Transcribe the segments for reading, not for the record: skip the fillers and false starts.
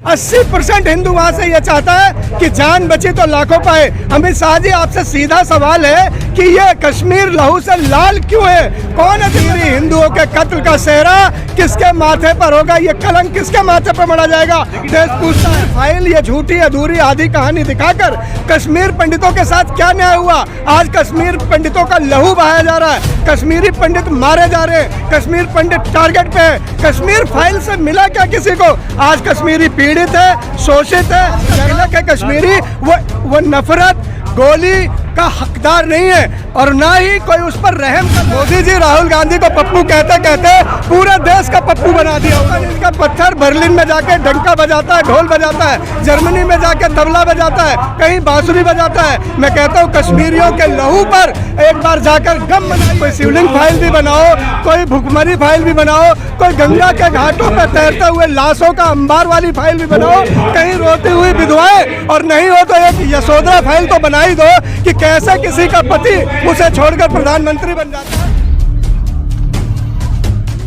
80% हिंदू वहां से ये चाहता है कि जान बची तो लाखों पाए। अमित शाह जी, आपसे सीधा सवाल है कि ये कश्मीर लहू से लाल क्यों है? कौन है दिल्ली हिंदुओं के कत्ल का सेहरा किसके माथे पर होगा? ये कलंक किसके माथे पर मढ़ा जाएगा? देश पूछता है। फाइल ये झूठी अधूरी आधी कहानी दिखाकर कश्मीर पंडितों के साथ क्या न्याय हुआ? आज कश्मीर पंडितों का लहू बहाया जा रहा है, कश्मीरी पंडित मारे जा रहे हैं, कश्मीर पंडित टारगेट पे है। कश्मीर फाइल से मिला क्या किसी को? आज कश्मीरी पीड़ित है, शोषित है, है कश्मीरी वो नफरत गोली का हकदार नहीं है और ना ही कोई उस पर रहम कर। मोदी जी राहुल गांधी को पप्पू कहते कहते पूरे देश का पप्पू बना दिया। इसका पत्थर बर्लिन में जाके डंका बजाता है, ढोल बजाता है, जर्मनी में जाके तबला बजाता है, कहीं बांसुरी बजाता है। मैं कहता हूँ कश्मीरियों के लहू पर एक बार जाकर गम बनाओ। कोई शिवलिंग फाइल भी बनाओ, कोई भुखमरी फाइल भी बनाओ, कोई गंगा के घाटों पर तैरते हुए लाशों का अंबार वाली फाइल भी बनाओ, कहीं रोती हुई विधवाएं, और नहीं हो तो एक यशोधरा फाइल तो बना ही दो कि कैसे किसी का पति उसे छोड़कर प्रधानमंत्री बन जाता है।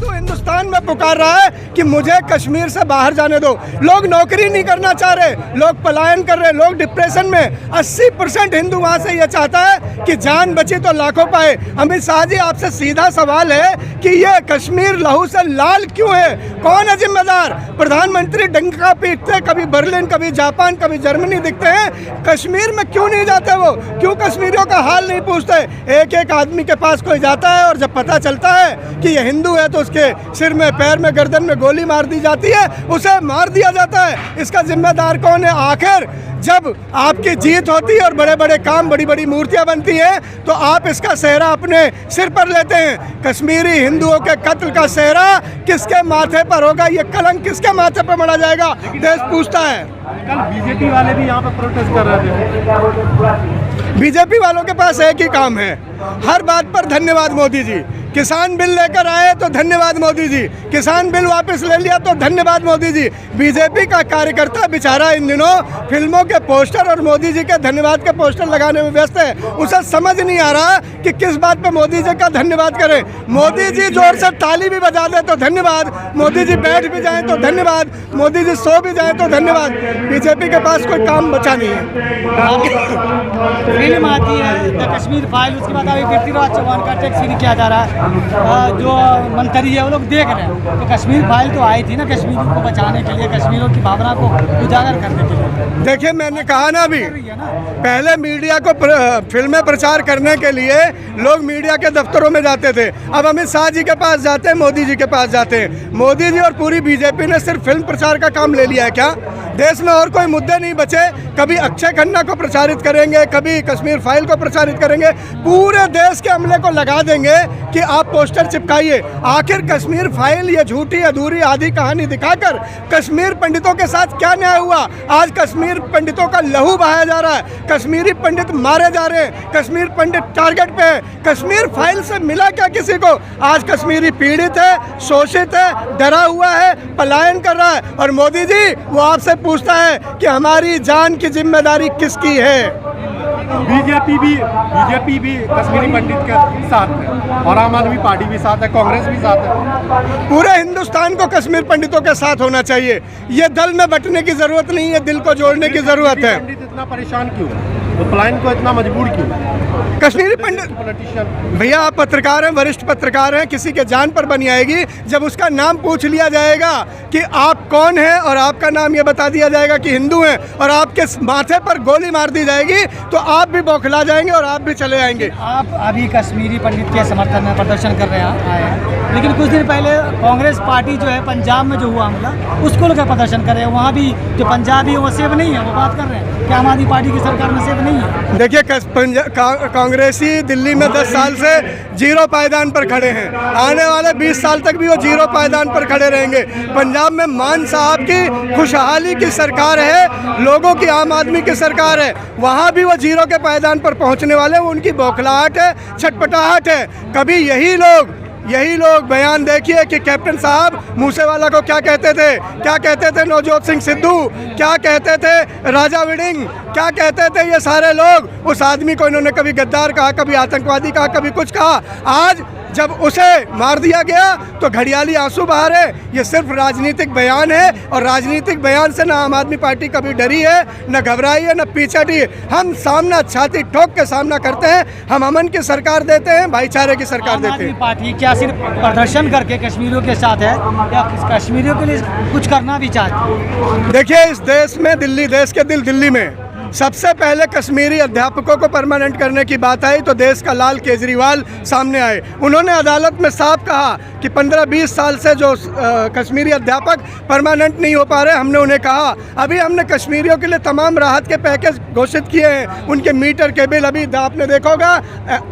तो हिंदुस्तान में पुकार रहा है कि मुझे कश्मीर से बाहर जाने दो। लोग नौकरी नहीं करना चाह रहे, लोग पलायन कर रहे, लोग डिप्रेशन में। 80% हिंदू वहां से ये चाहता है कि जान बची तो लाखों पाए। अमित शाह जी, आपसे सीधा सवाल है कि ये कश्मीर लहू से लाल क्यों है? कौन है जिम्मेदार? प्रधानमंत्री डंका पीटते, कभी बर्लिन, कभी जापान, कभी जर्मनी दिखते हैं, कश्मीर में क्यों नहीं जाते? वो क्यों कश्मीरियों का हाल नहीं पूछते? एक एक आदमी के पास कोई जाता है और जब पता चलता है कि ये हिंदू है तो उसके सिर में, पैर में, गर्दन में गोली मार दी जाती है, उसे मार दिया जाता है। इसका जिम्मेदार कौन है? आखिर जब आपकी जीत होती है और बड़े बड़े काम, बड़ी बड़ी मूर्तियां बनती हैं, तो आप इसका सेहरा अपने सिर पर लेते हैं। कश्मीरी हिंदुओं के कत्ल का सेहरा किसके माथे पर होगा? ये कलंक किसके माथे पर मढ़ा जाएगा? देश पूछता है। कल बीजेपी वाले भी यहाँ पर प्रोटेस्ट कर रहे थे। बीजेपी वालों के पास एक ही काम है, हर बात पर धन्यवाद मोदी जी। किसान बिल लेकर आए तो धन्यवाद मोदी जी, किसान बिल वापस ले लिया तो धन्यवाद मोदी जी। बीजेपी का कार्यकर्ता बेचारा इन दिनों फिल्मों के पोस्टर और मोदी जी के धन्यवाद के पोस्टर लगाने में व्यस्त है। उसे समझ नहीं आ रहा कि किस बात पे मोदी जी का धन्यवाद करें। मोदी जी जोर से ताली भी बजा दे तो धन्यवाद, मोदी जी बैठ भी जाए तो धन्यवाद, मोदी जी सो भी जाए तो धन्यवाद। बीजेपी के पास कोई काम बचा नहीं है। फिल्म आती है द कश्मीर फाइल, उसके बाद अभी पृथ्वीराज चौहान का टैक्स नहीं किया जा रहा है। जो मंत्री है वो लोग देख रहे हैं। तो कश्मीर फाइल तो आई थी ना कश्मीरियों को बचाने के लिए, कश्मीरियों की भावना को उजागर करने के लिए। देखिए, मैंने कहा ना अभी, पहले मीडिया को फिल्में प्रचार करने के लिए लोग मीडिया के दफ्तरों में जाते थे। अब अमित शाह जी के पास जाते हैं, मोदी जी के पास जाते हैं। मोदी जी और पूरी बीजेपी ने सिर्फ फिल्म प्रचार का काम ले लिया है क्या? देश में और कोई मुद्दे नहीं बचे? कभी अक्षय खन्ना को प्रचारित करेंगे, कभी कश्मीर फाइल को प्रचारित करेंगे, पूरे देश के अमले को लगा देंगे कि आप पोस्टर चिपकाइए। आखिर कश्मीर फाइल ये झूठी अधूरी आधी कहानी दिखाकर कश्मीर पंडितों के साथ क्या न्याय हुआ? आज कश्मीर पंडितों का लहू बहाया जा रहा है, कश्मीरी पंडित मारे जा रहे हैं, कश्मीर पंडित टारगेट पे है। कश्मीर फाइल से मिला क्या किसी को? आज कश्मीरी पीड़ित है, शोषित है, डरा हुआ है, पलायन कर रहा है, और मोदी जी वो आपसे पूछता है कि हमारी जान की जिम्मेदारी किसकी है? बीजेपी भी कश्मीरी पंडित के साथ है और आम आदमी पार्टी भी साथ है, कांग्रेस भी साथ है। पूरे हिंदुस्तान को कश्मीर पंडितों के साथ होना चाहिए। ये दल में बंटने की जरूरत नहीं है, दिल को जोड़ने की जरूरत है। पंडित इतना परेशान क्यों? तो पलायन को इतना मजबूर क्यों? कश्मीरी पंडित भैया, आप पत्रकार हैं, वरिष्ठ पत्रकार हैं, किसी के जान पर बनी आएगी जब उसका नाम पूछ लिया जाएगा कि आप कौन हैं, और आपका नाम ये बता दिया जाएगा कि हिंदू हैं, और आपके माथे पर गोली मार दी जाएगी तो आप भी बौखला जाएंगे और आप भी चले आएंगे। आप अभी कश्मीरी पंडित के समर्थन में प्रदर्शन कर रहे हैं, लेकिन कुछ दिन पहले कांग्रेस पार्टी जो है पंजाब में जो हुआ हमला, उसको लेकर प्रदर्शन कर रहे हैं। वहाँ भी जो पंजाबी है वो सेफ नहीं है, वो बात कर रहे हैं कि आम आदमी पार्टी की सरकार में सेफ नहीं है। देखिए, कांग्रेसी दिल्ली में 10 साल से जीरो पायदान पर खड़े हैं, आने वाले 20 साल तक भी वो जीरो पायदान पर खड़े रहेंगे। पंजाब में मान साहब की खुशहाली की सरकार है, लोगों की, आम आदमी की सरकार है, वहाँ भी वो जीरो के पायदान पर पहुँचने वाले। वो उनकी बौखलाहट है, छटपटाहट है। कभी यही लोग बयान देखिए कि कैप्टन साहब मूसेवाला को क्या कहते थे नवजोत सिंह सिद्धू, क्या कहते थे राजा विडिंग, क्या कहते थे ये सारे लोग। उस आदमी को इन्होंने कभी गद्दार कहा, कभी आतंकवादी कहा, कभी कुछ कहा। आज जब उसे मार दिया गया तो घड़ियाली आंसू बहा रहे। ये सिर्फ राजनीतिक बयान है और राजनीतिक बयान से ना आम आदमी पार्टी कभी डरी है, न घबराई है, न पीछे हटी है। हम सामना छाती ठोक के सामना करते हैं। हम अमन की सरकार देते हैं, भाईचारे की सरकार आम देते आदमी हैं। पार्टी क्या सिर्फ प्रदर्शन करके कश्मीरियों के साथ है या कश्मीरियों के लिए कुछ करना भी चाहती है? देखिए, इस देश में दिल्ली, देश के दिल्ली में सबसे पहले कश्मीरी अध्यापकों को परमानेंट करने की बात आई तो देश का लाल केजरीवाल सामने आए। उन्होंने अदालत में साफ कहा कि 15-20 साल से जो कश्मीरी अध्यापक परमानेंट नहीं हो पा रहे, हमने उन्हें कहा। अभी हमने कश्मीरियों के लिए तमाम राहत के पैकेज घोषित किए हैं। उनके मीटर के बिल, अभी आपने देखा होगा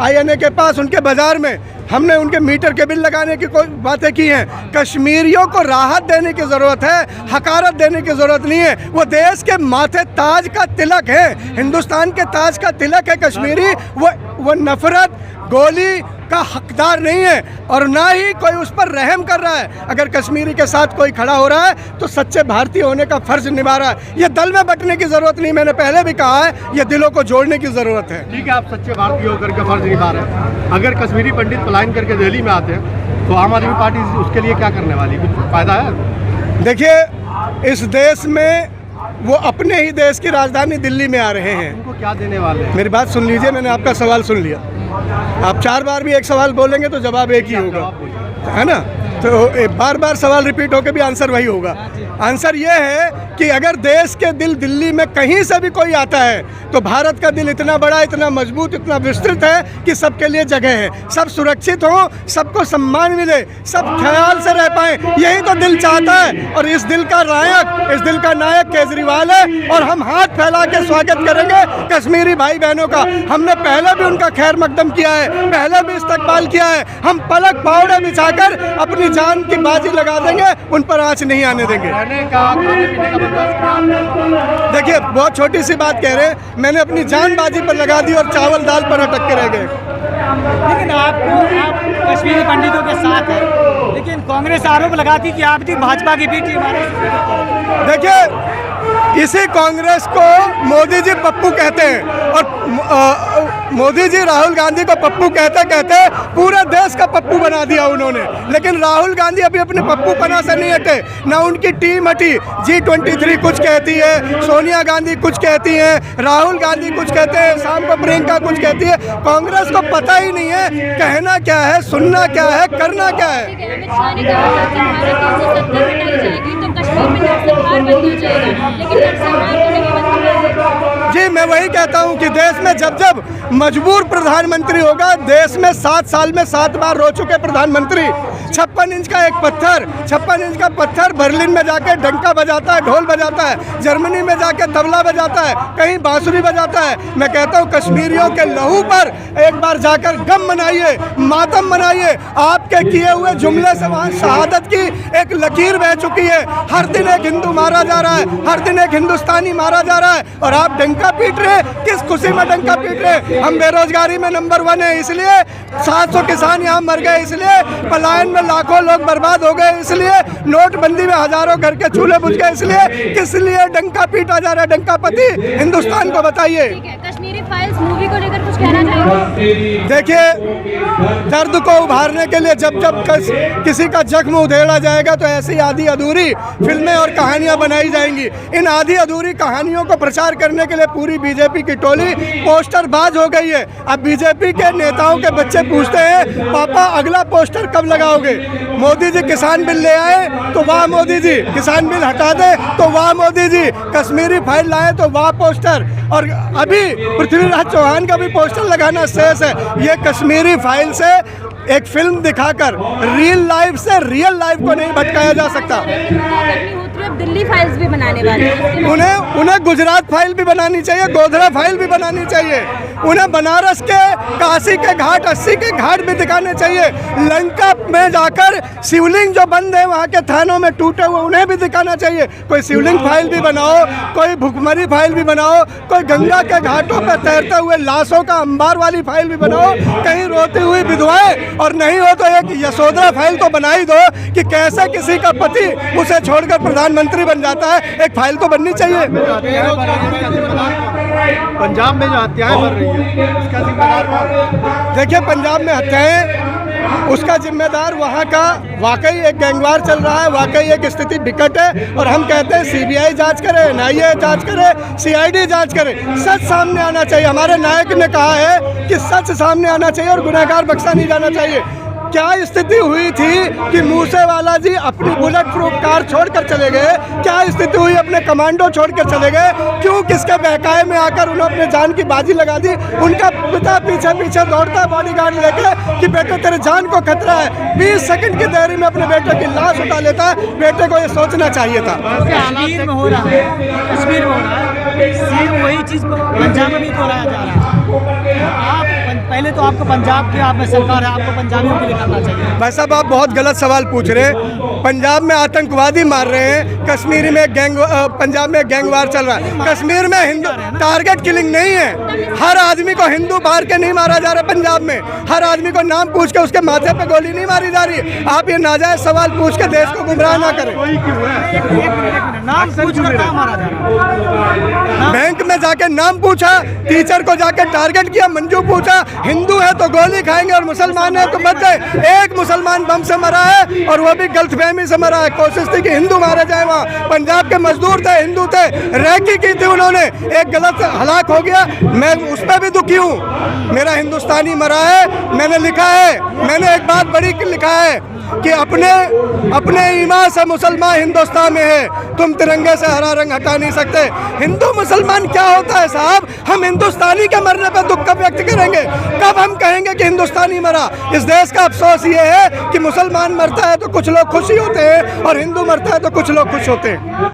INA के पास उनके बाज़ार में हमने उनके मीटर के बिल लगाने की कोई बातें की हैं। कश्मीरियों को राहत देने की ज़रूरत है, हकारत देने की ज़रूरत नहीं है। वो देश के माथे ताज का तिलक है, हिंदुस्तान के ताज का तिलक है कश्मीरी। वो नफरत, गोली का हकदार नहीं है और ना ही कोई उस पर रहम कर रहा है। अगर कश्मीरी के साथ कोई खड़ा हो रहा है तो सच्चे भारतीय होने का फर्ज निभा रहा है। ये दल में बंटने की ज़रूरत नहीं, मैंने पहले भी कहा है, ये दिलों को जोड़ने की ज़रूरत है। ठीक है, आप सच्चे भारतीय होकर के फर्ज निभा रहे हैं। अगर कश्मीरी पंडित पलायन करके दिल्ली में आते हैं तो आम आदमी पार्टी उसके लिए क्या करने वाली, कुछ फायदा है? देखिए, इस देश में वो अपने ही देश की राजधानी दिल्ली में आ रहे हैं। उनको क्या देने वाले हैं? मेरी बात सुन लीजिए, मैंने आपका सवाल सुन लिया। आप 4 बार भी एक सवाल बोलेंगे तो जवाब एक ही होगा, है ना? तो बार बार सवाल रिपीट होकर भी आंसर वही होगा। आंसर ये है कि अगर देश के दिल्ली में कहीं से भी कोई आता है तो भारत का दिल इतना बड़ा, इतना मजबूत, इतना विस्तृत है कि सबके लिए जगह है। सब सुरक्षित हों, सबको सम्मान मिले, सब ख्याल से रह पाएँ, यही तो दिल चाहता है। और इस दिल का नायक, इस दिल का नायक केजरीवाल है और हम हाथ फैला के स्वागत करेंगे कश्मीरी भाई बहनों का। हमने पहले भी उनका खैर मकदम किया है, पहले भी इस्तकबाल किया है। हम पलक पावड़े बिछाकर अपनी जान की बाजी लगा देंगे, उन पर आँच नहीं आने देंगे। खाने पीने का बंदोबस्त? देखिए, बहुत छोटी सी बात कह रहे हैं, मैंने अपनी जान बाजी पर लगा दी और चावल दाल पर अटक के रह गए। लेकिन आप कश्मीरी पंडितों के साथ हैं, लेकिन कांग्रेस आरोप लगाती कि आप भी भाजपा की भी टीम। देखिए, इसी कांग्रेस को मोदी जी पप्पू कहते हैं और मोदी जी राहुल गांधी को पप्पू कहते कहते पूरे देश का पप्पू बना दिया उन्होंने। लेकिन राहुल गांधी अभी अपने पप्पू पना से नहीं हटे, ना उनकी टीम हटी। G23 कुछ कहती है, सोनिया गांधी कुछ कहती हैं, राहुल गांधी कुछ कहते हैं, शाम को प्रियंका कुछ कहती है। कांग्रेस को पता ही नहीं है कहना क्या है, सुनना क्या है, करना क्या है। अमित शाह ने कहा था कि भारत 370 हटाई जाएगी तो कश्मीर में नरसंहार बंद हो जाएगा, लेकिन नरसंहार तो नहीं बंद हुआ। जी, मैं वही कहता हूँ कि देश में जब जब मजबूर प्रधानमंत्री होगा, देश में 7 साल में 7 बार रो चुके प्रधानमंत्री। 56 इंच का एक पत्थर, 56 इंच का पत्थर बर्लिन में जाके डंका बजाता है, ढोल बजाता है, जर्मनी में जाके तबला बजाता है, कहीं बांसुरी बजाता है। मैं कहता हूँ कश्मीरियों के लहू पर एक बार जाकर गम मनाइए, मातम मनाइए। आपके किए हुए जुमले से वहाँ शहादत की एक लकीर बह चुकी है। हर दिन एक हिंदू मारा जा रहा है, हर दिन एक हिंदुस्तानी मारा जा रहा है और आप डंका पीट रहे। किस खुशी में डंका पीट रहे? हम बेरोजगारी में नंबर 1 है इसलिए, 700 किसान यहाँ मर गए इसलिए, पलायन में लाखों लोग बर्बाद हो गए इसलिए, नोटबंदी में हजारों घर के चूल्हे बुझ गए इसलिए। किस लिए डंका पीटा जा रहा है? डंका पति हिंदुस्तान को बताइए। कश्मीरी फाइल्स मूवी को लेकर कुछ कहना चाहेंगे? देखिए, दर्द को उभारने के लिए जब जब किसी का जख्म उधेड़ा जाएगा तो ऐसी आधी अधूरी फिल्में और कहानियां बनाई जाएंगी। इन आधी अधूरी कहानियों को प्रचार करने के लिए पूरी बीजेपी की टोली पोस्टरबाज हो गई है। अब बीजेपी के नेताओं के बच्चे पूछते हैं, पापा अगला पोस्टर कब लगाओगे? मोदी जी किसान बिल ले आए तो वाह मोदी जी, किसान बिल हटा दे तो वाह मोदी जी, कश्मीरी फाइल लाए तो वाह पोस्टर, और अभी पृथ्वीराज चौहान का भी पोस्टर लगाना शेष है। ये कश्मीरी फाइल से एक फिल्म दिखाकर रियल लाइफ से रियल लाइफ को नहीं भटकाया जा सकता। दिल्ली फाइल्स भी बनाने वाले हैं, उन्हें गुजरात फाइल भी बनानी चाहिए, गोधरा फाइल भी बनानी चाहिए। उन्हें बनारस के, काशी के घाट, 80 के घाट भी दिखाने चाहिए। लंका में जाकर शिवलिंग जो बंद है वहाँ के थानों में टूटे हुए, उन्हें भी दिखाना चाहिए। कोई शिवलिंग फाइल भी बनाओ, कोई भुखमरी फाइल भी बनाओ, कोई गंगा के घाटों पर तैरते हुए लाशों का अंबार वाली फाइल भी बनाओ, कहीं रोती हुई विधवाएं, और नहीं हो तो एक यशोधरा फाइल तो बना ही दो कि कैसे किसी का पति उसे छोड़कर प्रधानमंत्री बन जाता है। एक फाइल तो बननी चाहिए। पंजाब में जो हत्याएं बढ़ रही है, इसका जिम्मेदार कौन? देखिए, पंजाब में हत्याएं उसका जिम्मेदार वहाँ का वाकई एक गैंगवार चल रहा है, वाकई एक स्थिति विकट है। और हम कहते हैं CBI जांच करे, NIA जांच करे, CID जांच करे, सच सामने आना चाहिए। हमारे नायक ने कहा है कि सच सामने आना चाहिए और गुनहगार बख्शा नहीं जाना चाहिए। क्या स्थिति हुई थी कि मूसेवाला जी अपनी बुलेट प्रूफ कार छोड़कर चले गए? क्या स्थिति हुई अपने कमांडो छोड़कर चले गए? क्यों किसके बहकाए में आकर उन्होंने अपने जान की बाजी लगा दी? उनका पिता पीछे पीछे दौड़ता है बॉडीगार्ड लेके कि बेटे तेरे जान को खतरा है। 20 सेकंड की देरी में अपने बेटे की लाश उठा लेता है। बेटे को ये सोचना चाहिए था। कश्मीर में हो रहा है, कश्मीर में हो रहा है, सेम वही चीज़ पंजाब में भी दोहराया जा रहा है। आप पहले तो आपको पंजाब की आप में सरकार है, आपको पंजाबियों के लिए करना चाहिए। भाई साहब, आप बहुत गलत सवाल पूछ रहे हैं। पंजाब में आतंकवादी मार रहे हैं, कश्मीर में पंजाब में गैंगवार चल रहा है। कश्मीर में हिंदू टारगेट किलिंग नहीं है। हर आदमी को हिंदू मार के नहीं मारा जा रहा पंजाब में। हर आदमी को नाम पूछ के उसके माथे पे गोली नहीं मारी जा रही। आप ये नाजायज सवाल पूछ के देश को गुमराह ना करें। नाम पूछकर कहाँ मारा जा रहा है? बैंक में जाके नाम पूछा, टीचर को जाके टारगेट किया, मंजू पूछा, हिंदू है तो गोली खाएंगे और मुसलमान है तो बच गए। एक मुसलमान बम से मरा है और वो भी गलतफहमी से मरा है। कोशिश थी कि हिंदू मारे जाए। वहाँ पंजाब के मजदूर थे, हिंदू थे, रैकी की थी उन्होंने, एक गलत हलाक हो गया। मैं उस पर भी दुखी हूँ। मेरा हिंदुस्तानी मरा है, मैंने लिखा है, मैंने एक बात बड़ी लिखा है कि अपने ईमान से मुसलमान हिंदुस्तान में है, तुम तिरंगे से हरा रंग हटा नहीं सकते। हिंदू मुसलमान क्या होता है साहब? हम हिंदुस्तानी के मरने पर दुख कब व्यक्त करेंगे? कब हम कहेंगे कि हिंदुस्तानी मरा? इस देश का अफसोस ये है कि मुसलमान मरता है तो कुछ लोग खुशी होते हैं और हिंदू मरता है तो कुछ लोग खुश होते हैं।